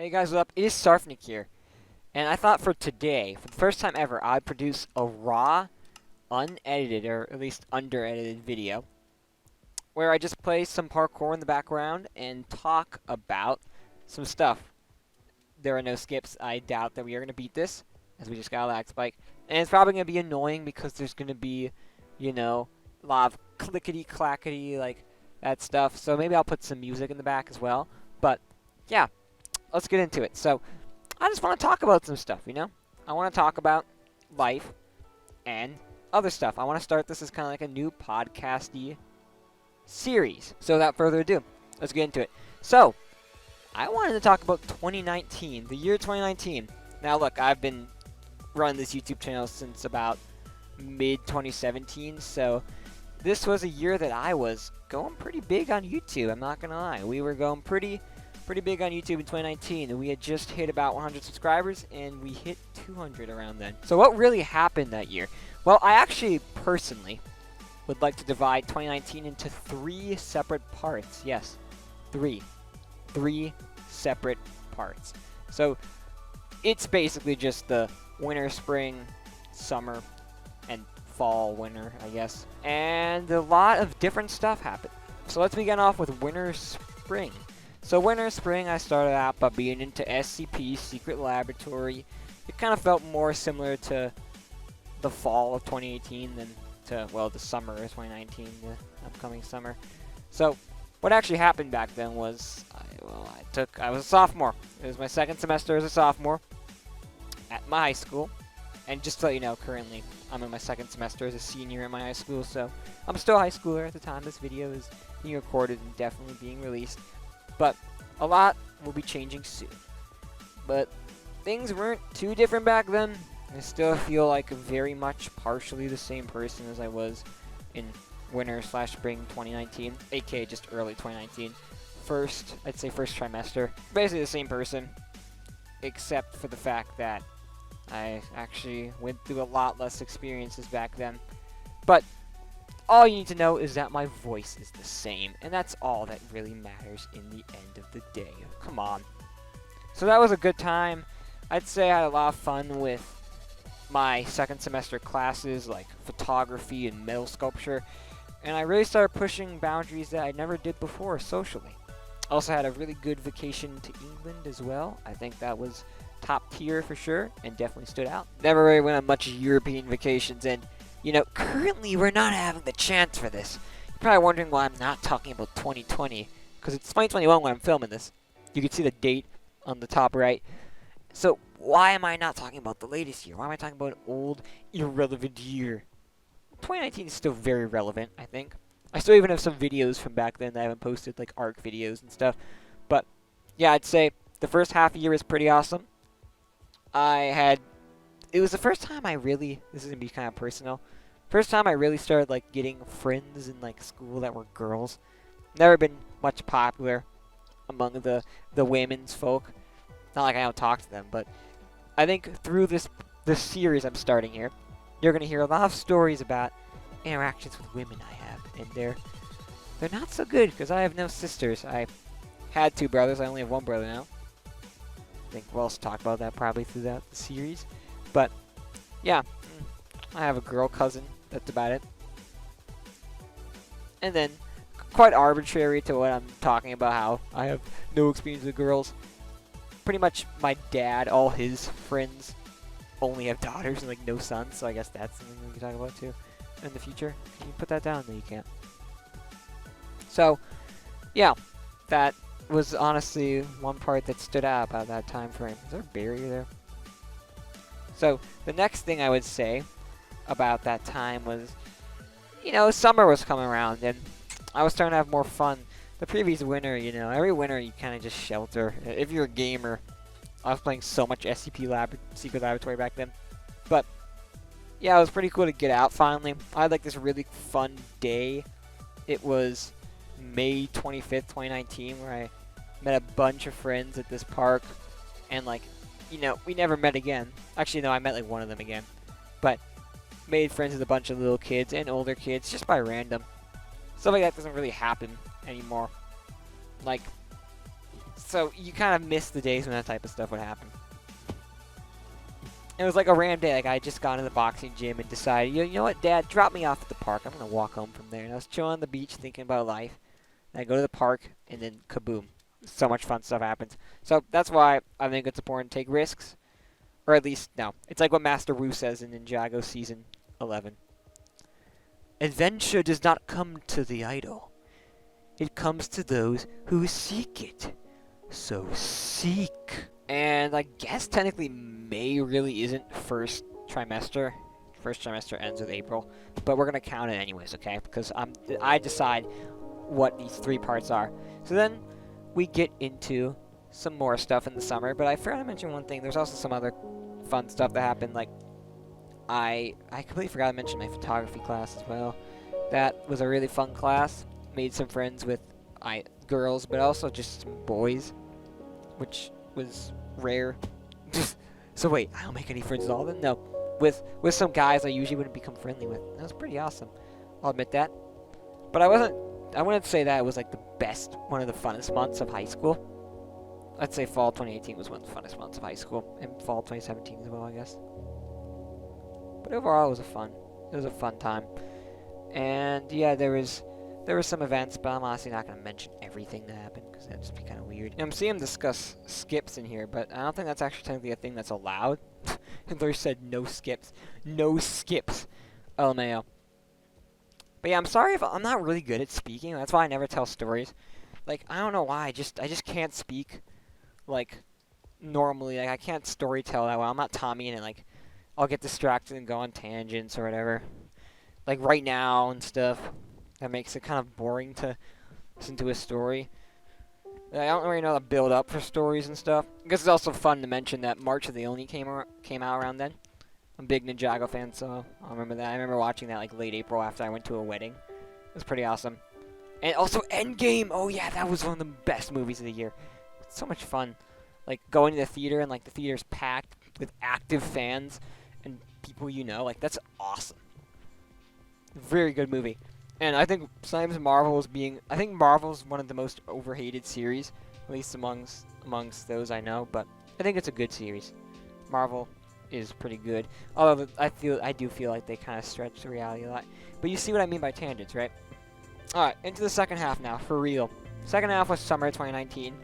Hey guys, what up? It is Sarfnic here, and I thought for today, for the first time ever, I'd produce a raw, unedited, or at least under-edited video, where I just play some parkour in the background and talk about some stuff. There are no skips. I doubt that we are going to beat this, as we just got a lag spike. And it's probably going to be annoying because there's going to be, a lot of clickety-clackety, like, that stuff. So maybe I'll put some music in the back as well. But, yeah. Let's get into it. So, I just want to talk about some stuff, I want to talk about life and other stuff. I want to start this as kind of like a new podcasty series. So, without further ado, let's get into it. So, I wanted to talk about 2019, the year 2019. Now, look, I've been running this YouTube channel since about mid-2017, so this was a year that I was going pretty big on YouTube, I'm not going to lie. We were going pretty big on YouTube in 2019, and we had just hit about 100 subscribers, and we hit 200 around then. So what really happened that year? Well, I actually, personally, would like to divide 2019 into 3 separate parts. Yes, 3. 3 separate parts. So, it's basically just the winter, spring, summer, and fall, winter, I guess. And a lot of different stuff happened. So let's begin off with winter, spring. So winter, spring, I started out by being into SCP, Secret Laboratory. It kind of felt more similar to the fall of 2018 than to, well, the summer of 2019, the upcoming summer. So what actually happened back then was, I was a sophomore. It was my second semester as a sophomore at my high school. And just to let you know, currently, I'm in my second semester as a senior in my high school, so I'm still a high schooler at the time this video is being recorded and definitely being released. But a lot will be changing soon. But things weren't too different back then. I still feel like very much partially the same person as I was in winter/spring 2019, aka just early 2019. I'd say first trimester. Basically the same person, except for the fact that I actually went through a lot less experiences back then. But all you need to know is that my voice is the same, and that's all that really matters in the end of the day. Come on. So that was a good time. I'd say I had a lot of fun with my second semester classes like photography and metal sculpture, and I really started pushing boundaries that I never did before socially. I also had a really good vacation to England as well. I think that was top tier for sure, and definitely stood out. Never really went on much European vacations, and currently we're not having the chance for this. You're probably wondering why I'm not talking about 2020, because it's 2021 when I'm filming this. You can see the date on the top right. So why am I not talking about the latest year? Why am I talking about an old, irrelevant year? 2019 is still very relevant, I think. I still even have some videos from back then that I haven't posted, like ARC videos and stuff. But yeah, I'd say the first half of the year was pretty awesome. It was the first time this is going to be kind of personal, first time I really started, like, getting friends in, like, school that were girls. Never been much popular among the women's folk. Not like I don't talk to them, but I think through this series I'm starting here, you're going to hear a lot of stories about interactions with women I have, and they're not so good, because I have no sisters. I had 2 brothers, I only have 1 brother now. I think we'll also talk about that probably throughout the series. But, yeah, I have a girl cousin, that's about it. And then, quite arbitrary to what I'm talking about, how I have no experience with girls. Pretty much my dad, all his friends only have daughters and, like, no sons, so I guess that's something we can talk about too in the future. Can you put that down? No, you can't. So, yeah, that was honestly one part that stood out about that time frame. Is there a barrier there? So, the next thing I would say about that time was, summer was coming around, and I was starting to have more fun. The previous winter, every winter you kind of just shelter. If you're a gamer, I was playing so much SCP Secret Laboratory back then. But, yeah, it was pretty cool to get out finally. I had, like, this really fun day. It was May 25th, 2019, where I met a bunch of friends at this park, and, like, we never met again. Actually, no, I met, like, one of them again. But made friends with a bunch of little kids and older kids just by random. Stuff like that doesn't really happen anymore. Like, So you kind of miss the days when that type of stuff would happen. It was like a random day. Like I had just gone to the boxing gym and decided, you know what, Dad, drop me off at the park. I'm gonna walk home from there. And I was chilling on the beach, thinking about life. And I go to the park, and then kaboom! So much fun stuff happens. So that's why I think it's important to take risks, or at least no. It's like what Master Wu says in Ninjago Season 11. Adventure does not come to the idle. It comes to those who seek it. So seek. And I guess technically May really isn't first trimester. First trimester ends with April. But we're going to count it anyways, okay? Because I decide what these 3 parts are. So then we get into some more stuff in the summer. But I forgot to mention one thing. There's also some other fun stuff that happened. Like, I completely forgot to mention my photography class as well. That was a really fun class. Made some friends with girls, but also just some boys, which was rare. So wait, I don't make any friends at all then? No. With some guys I usually wouldn't become friendly with. That was pretty awesome. I'll admit that. But I wouldn't say that it was like the best, one of the funnest months of high school. I'd say fall 2018 was one of the funnest months of high school, and fall 2017 as well, I guess. But overall, it was a fun time. And yeah, there was some events, but I'm honestly not going to mention everything that happened, because that'd just be kind of weird. And I'm seeing them discuss skips in here, but I don't think that's actually technically a thing that's allowed. Hitler said no skips. No skips. LMAO. But yeah, I'm sorry if I'm not really good at speaking. That's why I never tell stories. Like, I don't know why. I just can't speak, like, normally. Like, I can't story tell that well. I'm not Tommy, and like, I'll get distracted and go on tangents or whatever. Like, right now and stuff. That makes it kind of boring to listen to a story. I don't really know the build up for stories and stuff. I guess it's also fun to mention that March of the Oni came out around then. I'm a big Ninjago fan, so I'll remember that. I remember watching that like late April after I went to a wedding. It was pretty awesome. And also Endgame! Oh yeah, that was one of the best movies of the year. It's so much fun. Like, going to the theater and like the theater's packed with active fans and people you know. Like, that's awesome. Very good movie. And I think sometimes I think Marvel's one of the most overhated series, at least amongst those I know, but I think it's a good series. Marvel is pretty good. Although I do feel like they kind of stretch the reality a lot. But you see what I mean by tangents, right? Alright, into the second half now, for real. Second half was summer 2019.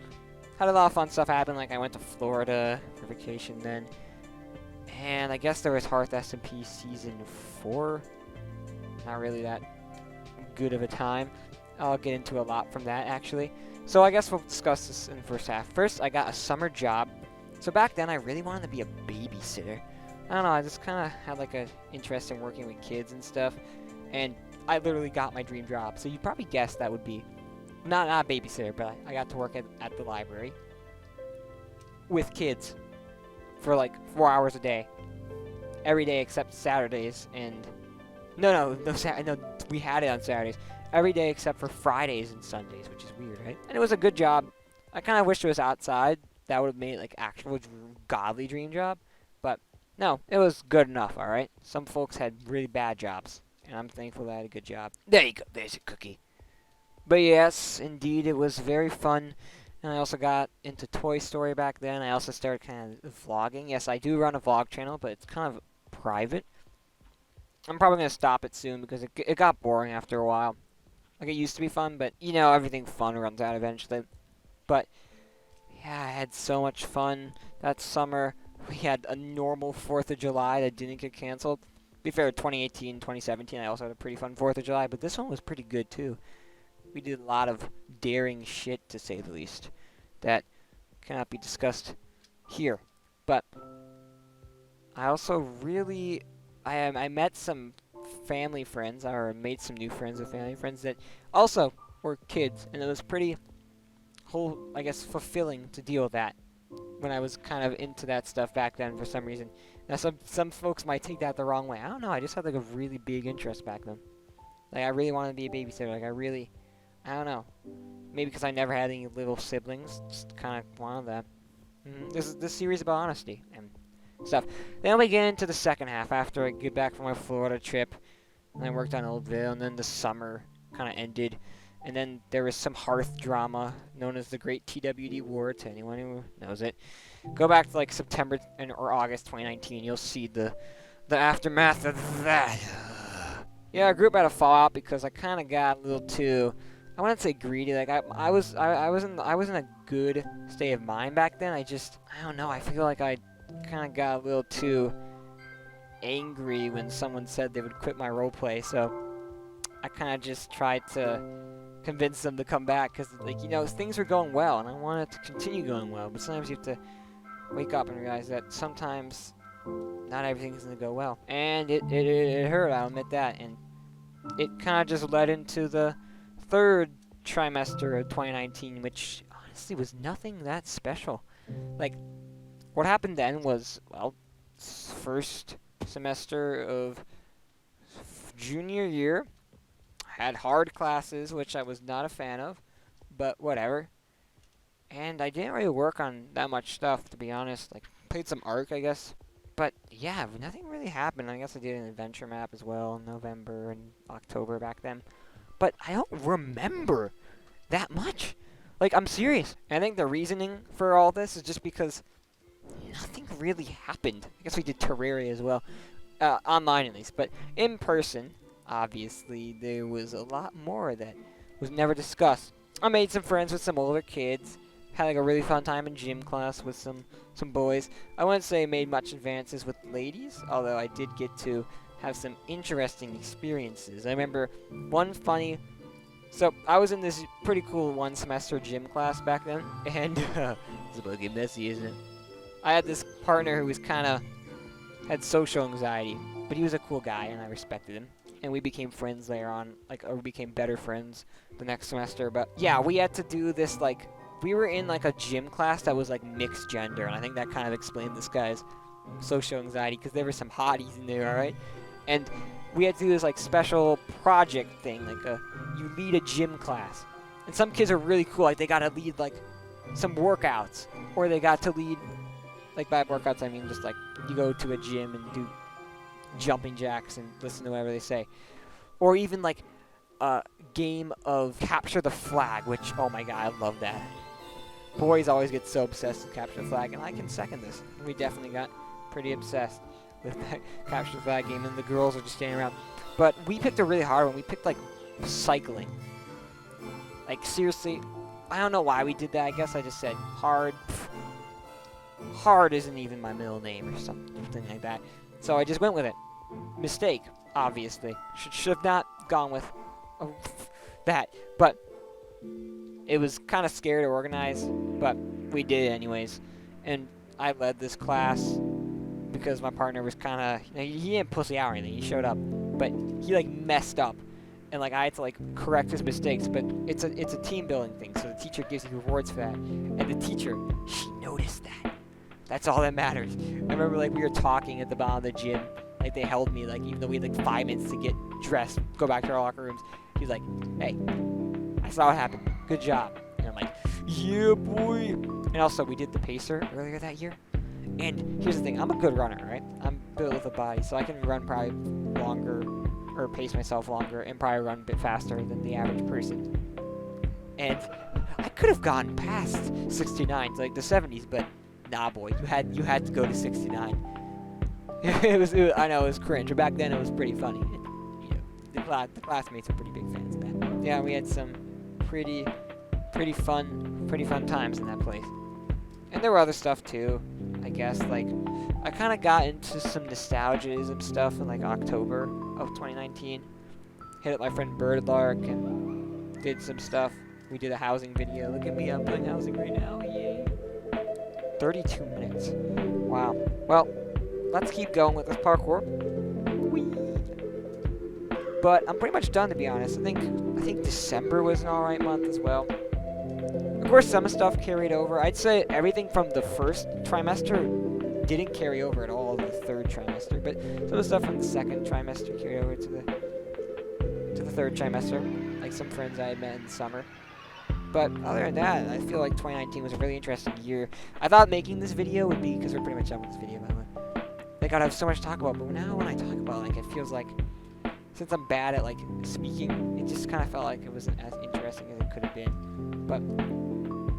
Had a lot of fun stuff happen, like I went to Florida for vacation then. And I guess there was Hearth SMP Season 4. Not really that good of a time. I'll get into a lot from that, actually. So I guess we'll discuss this in the first half. First, I got a summer job. So back then, I really wanted to be a babysitter. I don't know, I just kind of had like an interest in working with kids and stuff. And I literally got my dream job. So you'd probably guess that would be, not a babysitter, but I got to work at the library with kids for like 4 hours a day. Every day except Saturdays and... No, we had it on Saturdays. Every day except for Fridays and Sundays, which is weird, right? And it was a good job. I kind of wish it was outside. That would have made it like actual godly dream job. But no, it was good enough, alright? Some folks had really bad jobs, and I'm thankful that I had a good job. There you go, there's a cookie. But yes, indeed, it was very fun. And I also got into Toy Story back then. I also started kind of vlogging. Yes, I do run a vlog channel, but it's kind of private. I'm probably going to stop it soon because it got boring after a while. Like, it used to be fun, but, you know, everything fun runs out eventually. But, yeah, I had so much fun that summer. We had a normal 4th of July that didn't get canceled. To be fair, 2018, 2017, I also had a pretty fun 4th of July, but this one was pretty good, too. We did a lot of daring shit, to say the least, that cannot be discussed here. But I also really... I met some family friends, or made some new friends with family friends that also were kids, and it was pretty, I guess, fulfilling to deal with that when I was kind of into that stuff back then for some reason. Now, some folks might take that the wrong way. I don't know, I just had, like, a really big interest back then. Like, I really wanted to be a babysitter. Like, I don't know. Maybe because I never had any little siblings, just kind of wanted that. This series about honesty and stuff. Then we get into the second half after I get back from my Florida trip. And I worked on Oldville, and then the summer kind of ended. And then there was some hearth drama known as the Great TWD War, to anyone who knows it. Go back to like September or August 2019, you'll see the aftermath of that. Yeah, our group had a fallout because I kind of got a little too, I wouldn't say greedy. Like I was in a good state of mind back then. I don't know. I feel like I kind of got a little too angry when someone said they would quit my roleplay. So I kind of just tried to convince them to come back because, like, you know, things were going well and I wanted to continue going well. But sometimes you have to wake up and realize that sometimes not everything's gonna go well, and it hurt. I'll admit that, and it kind of just led into the third trimester of 2019, which honestly was nothing that special. Like, what happened then was, well, first semester of junior year, had hard classes, which I was not a fan of, but whatever. And I didn't really work on that much stuff, to be honest. Like, played some Ark, I guess. But yeah, nothing really happened. I guess I did an adventure map as well in November and October back then. But I don't remember that much. Like, I'm serious. I think the reasoning for all this is just because nothing really happened. I guess we did Terraria as well. Online at least. But in person, obviously, there was a lot more that was never discussed. I made some friends with some older kids. Had like a really fun time in gym class with some boys. I wouldn't say I made much advances with ladies, although I did get to have some interesting experiences. I remember one funny... So, I was in this pretty cool one-semester gym class back then, and it's about to get messy, isn't it? I had this partner who was kind of... had social anxiety, but he was a cool guy, and I respected him. And we became friends later on, or we became better friends the next semester. But yeah, we had to do this, like... We were in, like, a gym class that was, like, mixed gender, and I think that kind of explained this guy's social anxiety, because there were some hotties in there, alright? And we had to do this, like, special project thing, like, you lead a gym class. And some kids are really cool, like, they got to lead, like, some workouts, or they got to lead, like, by workouts, I mean just, like, you go to a gym and do jumping jacks and listen to whatever they say. Or even, like, a game of capture the flag, which, oh my god, I love that. Boys always get so obsessed with capture the flag, and I can second this. We definitely got pretty obsessed with that capture the flag game, and the girls are just standing around. But we picked a really hard one. We picked, like, cycling. Like, seriously, I don't know why we did that. I guess I just said hard. Hard isn't even my middle name or something like that. So I just went with it. Mistake, obviously. Should have not gone with that. But it was kind of scary to organize, but we did it anyways. And I led this class because my partner was kind of, you know, he didn't pussy out or anything. He showed up, but he, like, messed up. And, like, I had to, like, correct his mistakes, but it's a team building thing, so the teacher gives you rewards for that. And the teacher, she noticed that. That's all that matters. I remember, like, we were talking at the bottom of the gym. Like, they held me, like, even though we had, like, 5 minutes to get dressed, go back to our locker rooms. He's like, hey, I saw what happened. Good job. And I'm like, yeah, boy. And also, we did the pacer earlier that year. And here's the thing. I'm a good runner, right? I'm built with a body, so I can run probably longer, or pace myself longer, and probably run a bit faster than the average person. And I could have gone past 69 to, like, the 70s, but nah, boy. You had to go to 69. I know, it was cringe. But back then, it was pretty funny. And, you know, the classmates were pretty big fans of that. Yeah, we had some pretty fun times in that place. And there were other stuff too, I guess. Like, I kind of got into some nostalgism stuff in, like, October of 2019. Hit up my friend Birdlark and did some stuff. We did a housing video. Look at me, I'm playing housing right now. Yay! 32 minutes. Wow. Well, let's keep going with this parkour. Whee! But I'm pretty much done, to be honest. I think December was an alright month as well. Of course, some stuff carried over. I'd say everything from the first trimester didn't carry over at all the third trimester, but some of the stuff from the second trimester carried over to the third trimester, like some friends I had met in the summer. But other than that, I feel like 2019 was a really interesting year. I thought making this video would be, because we're pretty much done with this video, by the way. Like, I'd have so much to talk about, but now when I talk about it, like, it feels like since I'm bad at like speaking, it just kind of felt like it wasn't as interesting as it could have been. But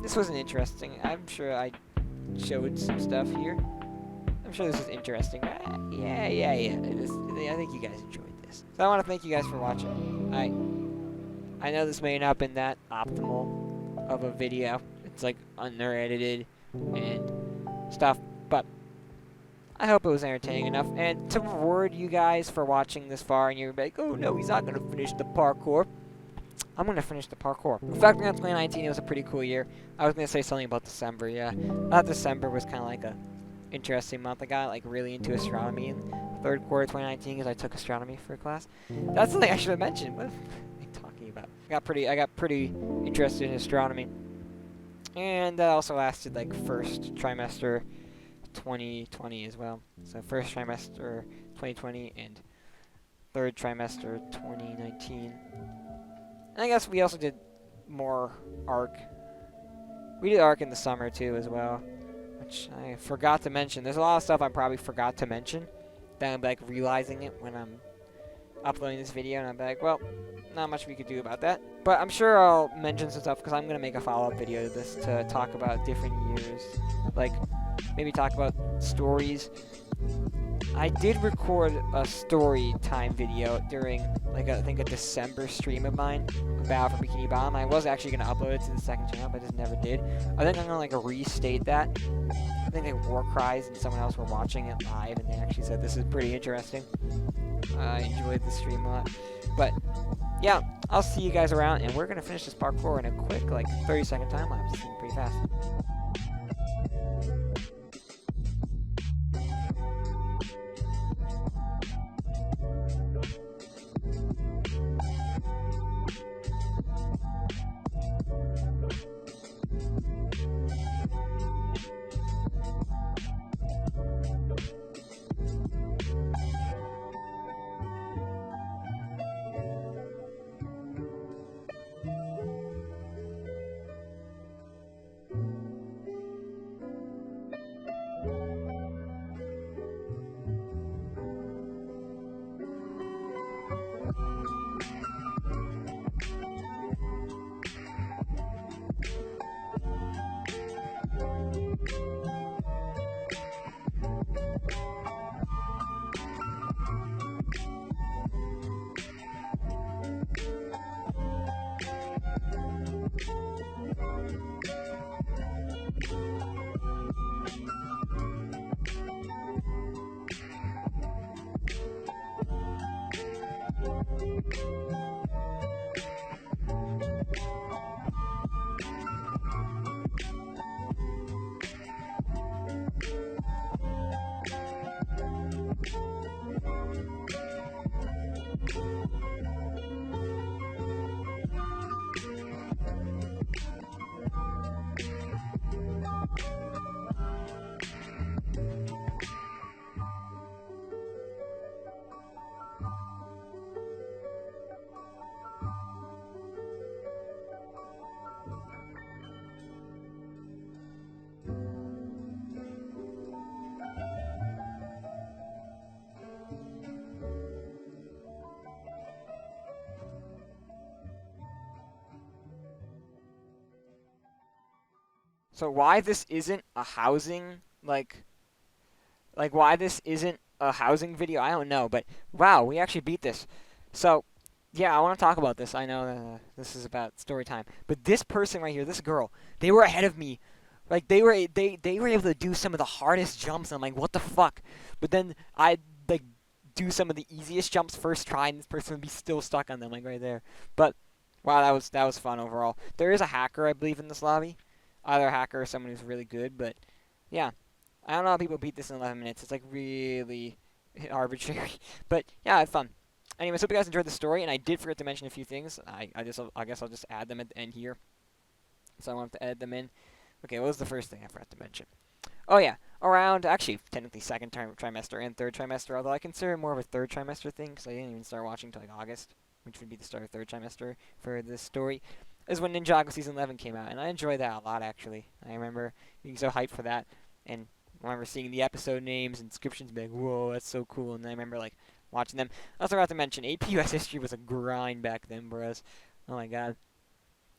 this wasn't interesting. I'm sure I showed some stuff here. I'm sure this is interesting. Yeah. I think you guys enjoyed this. So I want to thank you guys for watching. I know this may not have been that optimal of a video. It's like under-edited and stuff, but I hope it was entertaining enough. And to reward you guys for watching this far, and you're like, oh no, he's not going to finish the parkour. I'm going to finish the parkour. Reflecting on 2019, it was a pretty cool year. I was going to say something about December, yeah. I thought December was kind of like a interesting month. I got like really into astronomy in third quarter 2019 because I took astronomy for a class. That's something I should have mentioned. What am I talking about? I got pretty interested in astronomy. And that also lasted like first trimester 2020 as well. So first trimester 2020 and third trimester 2019. And I guess we also did more ARC. We did ARC in the summer too as well, which I forgot to mention. There's a lot of stuff I probably forgot to mention that I'm like realizing it when I'm uploading this video, and I'm like, well, not much we could do about that. But I'm sure I'll mention some stuff because I'm going to make a follow-up video to this to talk about different years. Like, maybe talk about stories. I did record a story time video during, like, I think a December stream of mine about for Bikini Bomb. I was actually going to upload it to the second channel, but I just never did. I think I'm going to, like, restate that. I think like War Cries and someone else were watching it live, and they actually said this is pretty interesting. I enjoyed the stream a lot. But, yeah, I'll see you guys around, and we're going to finish this parkour in a quick, like, 30-second time lapse. It's pretty fast. So why this isn't a housing, like why this isn't a housing video, I don't know. But wow, we actually beat this. So yeah, I want to talk about this. I know this is about story time, but this person right here, this girl, they were ahead of me. Like they were able to do some of the hardest jumps. I'm like, what the fuck? But then I like do some of the easiest jumps first try, and this person would be still stuck on them, like right there. But wow, that was fun overall. There is a hacker, I believe, in this lobby. Either a hacker or someone who's really good, but yeah. I don't know how people beat this in 11 minutes. It's like really arbitrary. But yeah, I had fun. Anyways, hope you guys enjoyed the story, and I did forget to mention a few things. I guess I'll just add them at the end here. So I won't have to edit them in. Okay, what was the first thing I forgot to mention? Oh yeah, around, actually, technically second trimester and third trimester, although I consider it more of a third trimester thing, because I didn't even start watching until like August, which would be the start of third trimester for this story, is when Ninjago Season 11 came out, and I enjoyed that a lot, actually. I remember being so hyped for that, and I remember seeing the episode names and descriptions, being like, whoa, that's so cool, and then I remember, like, watching them. I also forgot to mention, AP US history was a grind back then, bros. Oh my god.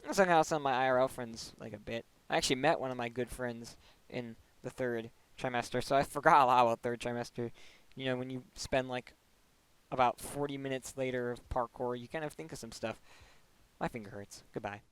I also hung out with some of my IRL friends, like, a bit. I actually met one of my good friends in the third trimester, so I forgot a lot about third trimester. You know, when you spend, like, about 40 minutes later of parkour, you kind of think of some stuff. My finger hurts. Goodbye.